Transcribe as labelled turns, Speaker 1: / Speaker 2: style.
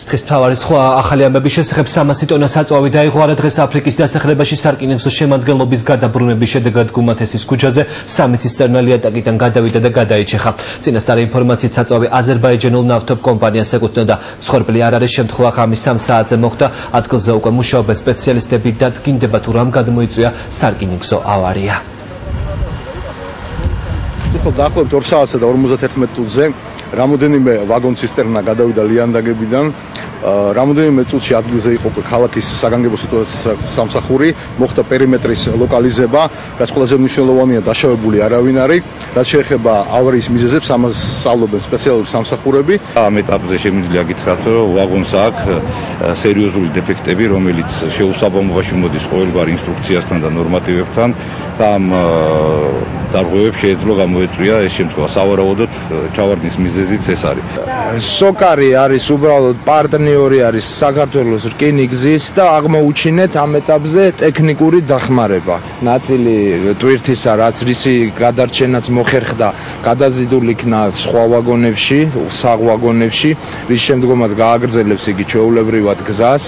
Speaker 1: დღეს მთავარი სხვა ახალი ამბების შესახებ 300 ტონა საწვავი დაიღო დღეს აფრიკის დასახლებაში სარკინიგზო შემადგენლობის გადაბრუნების შედეგად გუმათესის ქუჩაზე 3 ცისტერნალი ატაკიდან გადავიდა და გადაიჭეხა. წინასწარი ინფორმაციით საწვავი აზერბაიჯანულ ნავთობ კომპანიას ეკუთვნოდა. მსხვერპლი არ არის, შემთხვევა ღამის 3 საათზე მოხდა. ადგილზე უკვე მუშაობენ სპეციალისტები, დადგინდება თუ რამ გადმოიწვია სარკინიგზო ავარია.
Speaker 2: დაახლოებით 2 საათსა და 51 minutზე რამოდენიმე ვაგონ ცისტერნა გადავიდა ლიანდაგებიდან. რამოდენიმე წუთში ადგილზე იყო ქალაქის საგანგებო სიტუაციის სამსახური, მოხდა პერიმეტრის ლოკალიზება, რაც ყველაზე მნიშვნელოვანია, დაშავებული არავინ არის. რაც შეეხება ავარიის მიზეზებს, ამას სწავლობენ სპეციალური სამსახურები.
Speaker 3: ამ ეტაპზე შემიძლია გითხრათ, რომ ვაგონს აქვს სერიოზული დეფექტები, რომელიც შეუსაბამობაში მოდის ყოველგვარ ინსტრუქციასთან და ნორმატივებთან და ამ დარღვევებს შეეძლო გამოეწვია ეს შემთხვევა. სავარაუდოდ ჩავარდნის მიზეზიც ეს არის.
Speaker 4: სოკარი არის უბრალოდ პარტნიორი არის საქართველოს რკინიგზის და აღმოუჩინეთ ამ ეტაპზე ტექნიკური დახმარება. ნაწილი ტვირთისა, რაც რისი გადარჩენაც მოხერხდა, გადაზიდული იქნა სხვა ვაგონებში, საღვაგონებში, რის შემდგომაც გააგრძელებს იგი ჩვეულებრივად გზას.